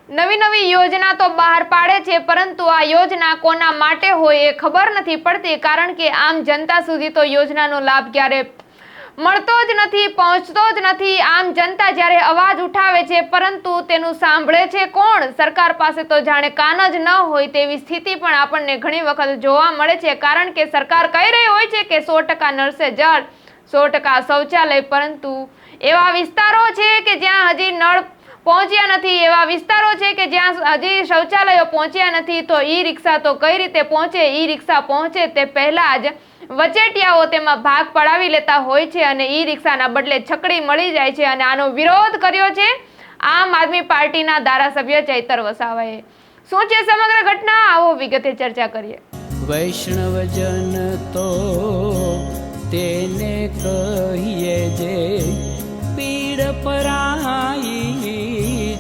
નવી નવી યોજના તો બહાર પાડે છે, પરંતુ આ યોજના કોના માટે હોય એ ખબર નથી પડતી, કારણ કે આમ જનતા સુધી તો યોજનાનો લાભ ક્યારે મળતો જ નથી, પહોંચતો જ નથી। આમ જનતા જ્યારે અવાજ ઉઠાવે છે, પરંતુ તેનું સાંભળે છે કોણ? સરકાર પાસે તો જાણે કાન જ ન હોય તેવી સ્થિતિ પણ આપણને ઘણી વખત જોવા મળે છે, કારણ કે સરકાર કહી રહી હોય છે કે 100% નળ સે જળ, 100% શૌચાલય, પરંતુ એવા વિસ્તારો છે કે જ્યાં હજી નળ પહોંચ્યા નથી, એવા વિસ્તારો છે કે જ્યાં હજી શૌચાલયો પહોંચ્યા નથી। તો ઈ રિક્ષા તો કઈ રીતે પહોંચે? ઈ રિક્ષા પહોંચે તે પહેલા જ વચેટિયાઓ તેમાં ભાગ પડાવી લેતા હોય છે અને ઈ રિક્ષાના બદલે છકડી મળી જાય છે, અને આનો વિરોધ કર્યો છે આમ આદમી પાર્ટીના ધારાસભ્ય ચૈતર વસાવાએ। શું છે સમગ્ર ઘટના? આવો વિગતે ચર્ચા કરીએ। વૈષ્ણવજન તો તેને કહીએ જે પીડ પરાઈ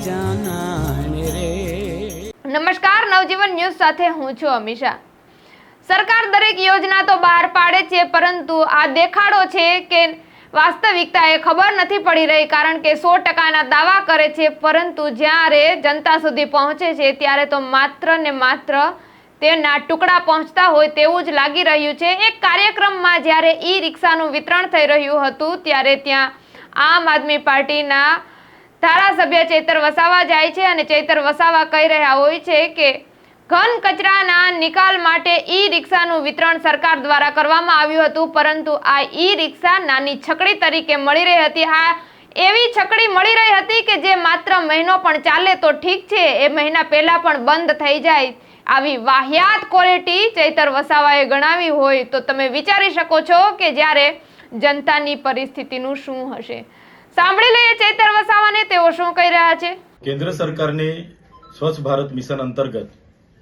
જાનાને રે। નમસ્કાર, નવજીવન ન્યૂઝ સાથે હું છું અમીષા। સરકાર દરેક યોજના તો બહાર પાડે છે, પરંતુ આ દેખાડો છે કે વાસ્તવિકતા એ ખબર નથી પડી રહી, કારણ કે 100%ના દાવા કરે છે, પરંતુ જ્યારે જનતા સુધી પહોંચે છે ત્યારે તો માત્ર ને માત્ર તેના ટુકડા પહોંચતા હોય તેવું જ લાગી રહ્યું છે। એક કાર્યક્રમમાં જ્યારે ઈ રિક્ષાનું વિતરણ થઈ રહ્યું હતું ત્યારે ત્યાં આમ આદમી પાર્ટીના ધારાસભ્ય ચૈતર વસાવા જાય છે અને ચૈતર વસાવા કહી રહ્યા હોય છે કે ઘન કચરાના નિકાલ માટે ઈ રિક્ષાનું વિતરણ સરકાર દ્વારા કરવામાં આવ્યું હતું, પરંતુ આ ઈ રિક્ષા નાની છકડી તરીકે મળી રહી હતી। આ એવી છકડી મળી રહી હતી કે જે માત્ર મહિનો પણ ચાલે તો ઠીક છે, એ મહિના પહેલા પણ બંધ થઈ જાય। આવી વાહિયાત ક્વોલિટી ચૈતર વસાવાએ ગણાવી હોય તો તમે વિચારી શકો છો કે જ્યારે જનતાની પરિસ્થિતિનું શું હશે। સાંભળી લઈએ ચૈતર વસાવાને, તેઓ શું કહી રહ્યા છે। કેન્દ્ર સરકારની સ્વચ્છ ભારત મિશન અંતર્ગત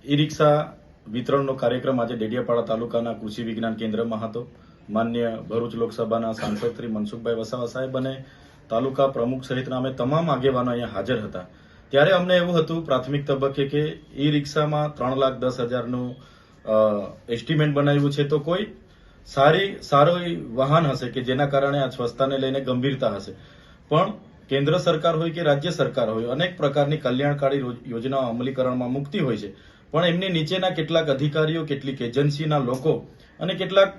ઈ રિક્ષા વિતરણનો કાર્યક્રમ આજે ડેડિયાપાડા તાલુકાના કૃષિ વિજ્ઞાન કેન્દ્રમાં હતો। માન્ય ભરૂચ લોકસભાના સાંસદ શ્રી મનસુખભાઈ વસાવા સાહેબ અને તાલુકા પ્રમુખ સહિતના અમે તમામ આગેવાનો અહીંયા હાજર હતા। ત્યારે અમને એવું હતું પ્રાથમિક તબક્કે કે ઈ રિક્ષામાં 3,10,000નું એસ્ટિમેટ બનાવ્યું છે, તો કોઈ સારું વાહન હશે કે જેના કારણે આ સ્વચ્છતાને લઈને ગંભીરતા હશે। પણ કેન્દ્ર સરકાર હોય કે રાજ્ય સરકાર હોય, અનેક પ્રકારની કલ્યાણકારી યોજનાઓ અમલીકરણમાં મૂકતી હોય છે, પણ એમની નીચેના કેટલાક અધિકારીઓ, કેટલીક એજન્સીના લોકો અને કેટલાક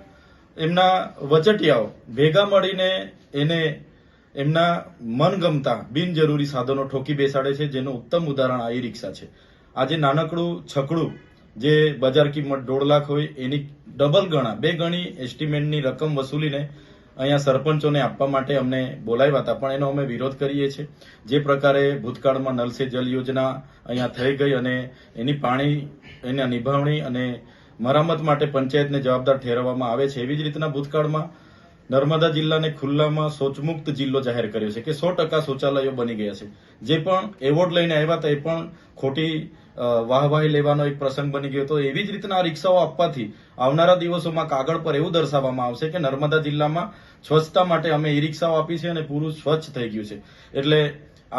એમના વચટિયાઓ ભેગા મળીને એને એમના મનગમતા બિનજરૂરી સાધનો ઠોકી બેસાડે છે, જેનું ઉત્તમ ઉદાહરણ આ ઈ રિક્ષા છે। આજે નાનકડું છકડું જે બજાર કિંમત 1.5 લાખ હોય એની ડબલ ગણા 2 ગણી એસ્ટિમેટની રકમ વસૂલીને અહીંયા સરપંચોને આપવા માટે અમને બોલાવ્યા હતા, પણ એનો અમે વિરોધ કરીએ છીએ। જે પ્રકારે ભૂતકાળમાં નળ સે જલ યોજના અહીંયા થઈ ગઈ અને એના નિભાવણી અને મરામત માટે પંચાયતને જવાબદાર ઠેરવવામાં આવે છે, એવી જ રીતના ભૂતકાળમાં નર્મદા જિલ્લાને ખુલ્લામાં શૌચમુક્ત જિલ્લો જાહેર કર્યો છે કે 100% શૌચાલયો બની ગયા છે। જે પણ એવોર્ડ લઈને આવ્યા હતા એ પણ ખોટી વાહવાહી લેવાનો એક પ્રસંગ બની ગયો હતો। એવી જ રીતના રિક્ષાઓ આપવાથી આવનારા દિવસોમાં કાગળ પર એવું દર્શાવવામાં આવશે કે નર્મદા જિલ્લામાં સ્વચ્છતા માટે અમે ઈ રિક્ષાઓ આપી છે અને પૂરું સ્વચ્છ થઈ ગયું છે। એટલે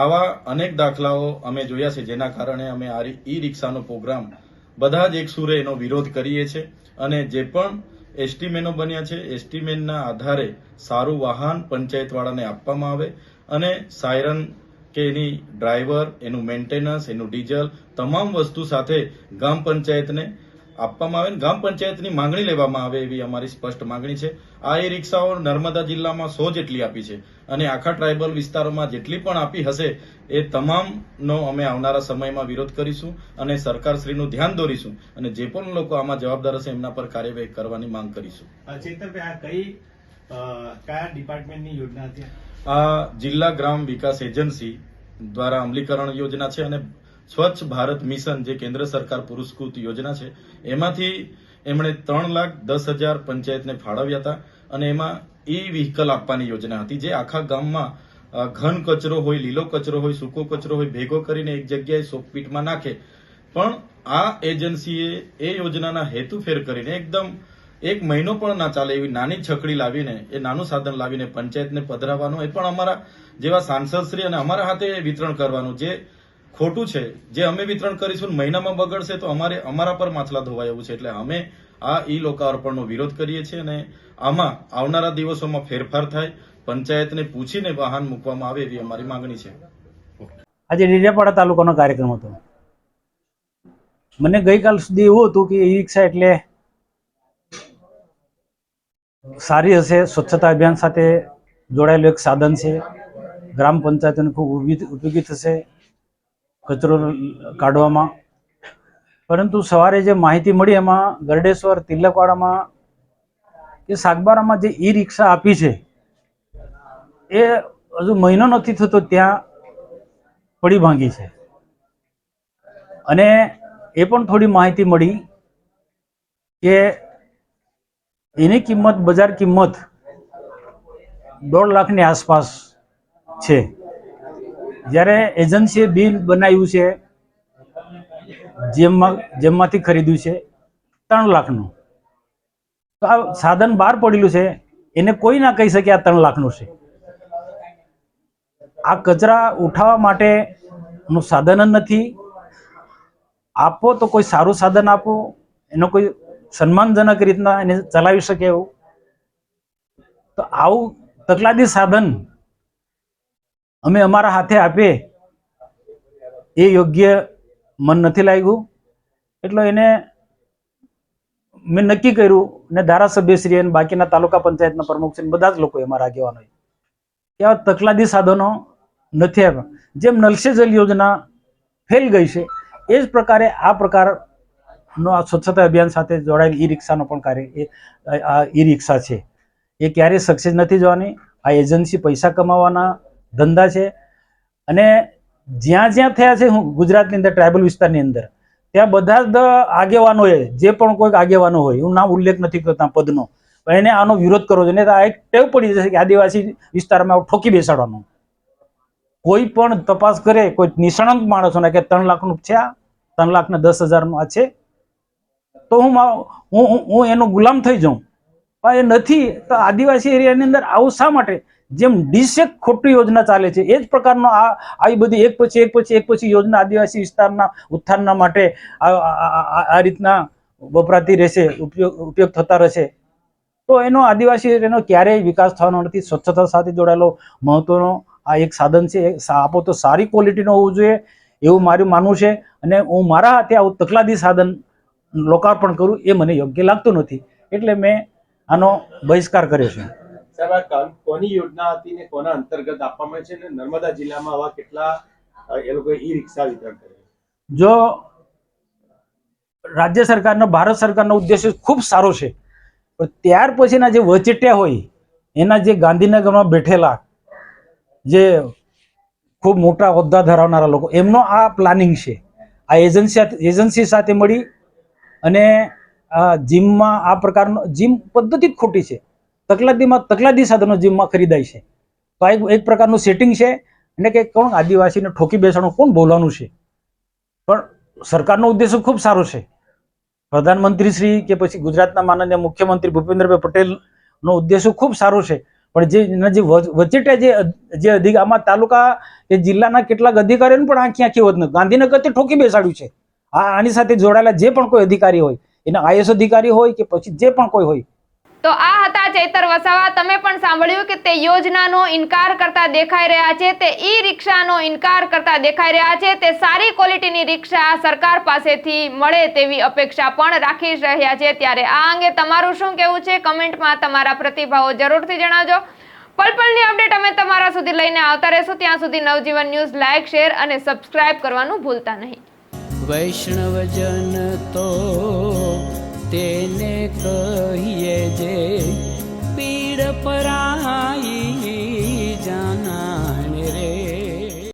આવા અનેક દાખલાઓ અમે જોયા છે, જેના કારણે અમે આ ઈ રિક્ષાનો પ્રોગ્રામ બધા જ એક સુરે એનો વિરોધ કરીએ છીએ અને જે પણ એસ્ટિમેનો બન્યા છે, એસ્ટિમેટના આધારે સારું વાહન પંચાયતવાળાને આપવામાં આવે અને સાયરન કે એની ડ્રાઈવર, એનું મેન્ટેનન્સ, એનું ડીઝલ, તમામ વસ્તુ સાથે ગ્રામ પંચાયતને આપવામાં આવે, ગ્રામ પંચાયતની માંગણી લેવામાં આવે એવી અમારી સ્પષ્ટ માંગણી છે। આ ઈ રિક્ષાઓ નર્મદા જિલ્લામાં 100 જેટલી આપી છે અને આખા ટ્રાઇબલ વિસ્તારોમાં જેટલી પણ આપી હશે એ તમામનો અમે આવનારા સમયમાં વિરોધ કરીશું અને સરકારશ્રીનું ધ્યાન દોરીશું અને જે પણ લોકો આમાં જવાબદાર હશે એમના પર કાર્યવાહી કરવાની માંગ કરીશું। ચેતરભાઈ, આ કયા ડિપાર્ટમેન્ટની યોજના હતી? આ જિલ્લા ગ્રામ વિકાસ એજન્સી દ્વારા અમલીકરણ યોજના છે અને સ્વચ્છ ભારત મિશન જે કેન્દ્ર સરકાર પુરસ્કૃત યોજના છે, એમાંથી એમણે 3,10,000 પંચાયતને ફાળવ્યા હતા અને એમાં ઈ વ્હીકલ આપવાની યોજના હતી, જે આખા ગામમાં ઘન કચરો હોય, લીલો કચરો હોય, સૂકો કચરો હોય, ભેગો કરીને એક જગ્યાએ શોકપીટમાં નાખે। પણ આ એજન્સીએ એ યોજનાના હેતુફેર કરીને એકદમ 1 મહિનો પણ ના ચાલે એવી નાની છકડી લાવીને, એ નાનું સાધન લાવીને પંચાયતને પધરાવવાનું, એ પણ અમારા જેવા સાંસદશ્રી અને અમારા હાથે વિતરણ કરવાનું, જે ખોટું છે। જે અમે વિતરણ કરીશું મહિનામાં બગડશે તો અમારા પર માછલા ધોવાય એવું છે। એટલે અમે આ ઈ લોકાર્પણનો વિરોધ કરીએ છીએ અને આમાં આવનારા દિવસોમાં ફેરફાર થાય, પંચાયતને પૂછીને વાહન મૂકવામાં આવે એવી અમારી માંગણી છે। આજે ડેડિયાપાડા તાલુકાનો કાર્યક્રમ હતો. મને ગઈકાલ સુધી એવું હતું કે ઈ રિક્ષા એટલે સારી હશે, સ્વચ્છતા અભિયાન સાથે જોડાયેલું એક સાધન છે, ગ્રામ પંચાયતોને ખૂબ ઉપયોગી થશે કચરો કાઢવામાં. પરંતુ સવારે જે માહિતી મળી એમાં ગરડેશ્વર, તિલકવાડામાં કે સાગબારામાં જે ઈ રિક્ષા આપી છે એ હજુ મહિનો નથી થતો ત્યાં પડી ભાંગી છે. અને એ પણ થોડી માહિતી મળી કે એની કિંમત, બજાર કિંમત 1.5 લાખની આસપાસ છે, જ્યારે એજન્સીએ બિલ બનાવ્યું છે જેમમાંથી ખરીદ્યું છે 3 લાખનું. તો આ સાધન બહાર પડેલું છે, એને કોઈ ના કહી શકે આ 3 લાખનું છે. આ કચરા ઉઠાવવા માટેનું સાધન જ નથી. આપો તો કોઈ સારું સાધન આપો, એનો કોઈ સન્માનજનક રીતના એને ચલાવી શકે એવું. તો આવું તકલાદી સાધન અમે અમારા હાથે આપીએ એ યોગ્ય મન નથી લાગ્યું. એટલે એને મેં નક્કી કર્યું ને ધારાસભ્યશ્રી અને બાકીના તાલુકા પંચાયતના પ્રમુખ છે બધા જ લોકોએ, અમારા આગેવાનોએ, કે આવા તકલાદી સાધનો નથી આપ્યા. જેમ નલ સે જલ યોજના ફેલ ગઈ છે એ જ પ્રકારે આ પ્રકારનો આ સ્વચ્છતા અભિયાન સાથે જોડાયેલ ઈ રિક્ષાનો પણ કાર્ય આ ઈ રિક્ષા છે એ ક્યારેય સક્સેસ નથી જવાની. આ એજન્સી પૈસા કમાવાના ધંધા છે. અને જ્યાં જ્યાં થયા છે ગુજરાતની અંદર, ટ્રાઇબલ વિસ્તારની અંદર, ત્યાં બધા જ આગેવાનોએ, જે પણ કોઈક આગેવાનો હોય, હું નામ ઉલ્લેખ નથી કરતા પદનો, પણ એને આનો વિરોધ કરવો જોઈએ. આ એક ટેવ પડી જશે કે આદિવાસી વિસ્તારમાં ઠોકી બેસાડવાનો. કોઈ પણ તપાસ કરે, કોઈ નિષ્ણાંત માણસોને કે 3 લાખનું છે, 3 લાખ ને 10,000નું આ છે, તો હું એનો ગુલામ થઈ જાઉં. પણ એ નથી. તો આદિવાસી એરિયાની અંદર આવું શા માટે? જેમ ડીસેક ખોટી યોજના ચાલે છે એ જ પ્રકારનો આવી બધી એક પછી યોજના આદિવાસી વિસ્તારના ઉત્થાનના માટે આ રીતના વપરાતી રહેશે, ઉપયોગ થતા રહેશે, તો એનો આદિવાસી એરિયાનો ક્યારેય વિકાસ થવાનો નથી. સ્વચ્છતા સાથે જોડાયેલો મહત્વનો આ એક સાધન છે. આપો તો સારી ક્વોલિટીનો હોવું જોઈએ એવું મારું માનવું છે. અને હું મારા હાથે આવું તકલાદી સાધન લોકાર્પણ કરું એ મને યોગ્ય લાગતું નથી, એટલે મેં આનો બહિષ્કાર કર્યો છે. સાહેબ, આ કોની યોજના હતી ને કોના અંતર્ગત આપવામાં છે ને નર્મદા જિલ્લામાં આવા કેટલા એ લોકોએ ઈ રિક્ષા વિતરણ કર્યું? જો રાજ્ય સરકારનો, ભારત સરકારનો ઉદ્દેશ્ય ખૂબ સારો છે, પણ ત્યાર પછીના જે વચેટિયા હોય, એના જે ગાંધીનગરમાં બેઠેલા જે ખૂબ મોટા હોદ્દા ધરાવનારા લોકો, એમનો આ પ્લાનિંગ છે. આ એજન્સી સાથે મળી અને જીમમાં આ પ્રકારનો જીમ પદ્ધતિ જ ખોટી છે. તકલાદી સાધનો જીમમાં ખરીદાય છે. તો આ એક પ્રકારનું સેટિંગ છે. અને કે કોણ આદિવાસીને ઠોકી બેસાડવાનું, કોણ બોલવાનું છે? પણ સરકારનો ઉદ્દેશ્ય ખૂબ સારો છે. પ્રધાનમંત્રી શ્રી કે પછી ગુજરાતના માનનીય મુખ્યમંત્રી ભૂપેન્દ્રભાઈ પટેલનો ઉદ્દેશ્ય ખૂબ સારો છે. પણ જે વચેટિયા જે આમાં તાલુકા કે જિલ્લાના કેટલાક અધિકારીઓને પણ આખી હોત નથી. ગાંધીનગરથી ઠોકી બેસાડ્યું છે. આની સાથે જોડાયેલા જે પણ કોઈ અધિકારી હોય, એના આઈએસ અધિકારી હોય કે પછી જે પણ કોઈ હોય. તો આ હતા ચૈતર વસાવા. તમે પણ સાંભળ્યું કે તે યોજનાનો ઇનકાર કરતા દેખાઈ રહ્યા છે, તે ઈ રિક્ષાનો ઇનકાર કરતા દેખાઈ રહ્યા છે. તે સારી ક્વોલિટીની રિક્ષા સરકાર પાસેથી મળે તેવી અપેક્ષા પણ રાખી રહ્યા છે. ત્યારે આ અંગે તમારું શું કહેવું છે? કમેન્ટમાં તમારા પ્રતિભાવો જરૂરથી જણાવજો. પલ-પલની અપડેટ અમે તમારા સુધી લઈને આવતા રહેશું. ત્યાં સુધી નવજીવન ન્યૂઝ લાઈક, શેર અને સબસ્ક્રાઇબ કરવાનું ભૂલતા નહીં. વૈષ્ણવજન તો તેને કહીએ જે પીડ પરાઈ.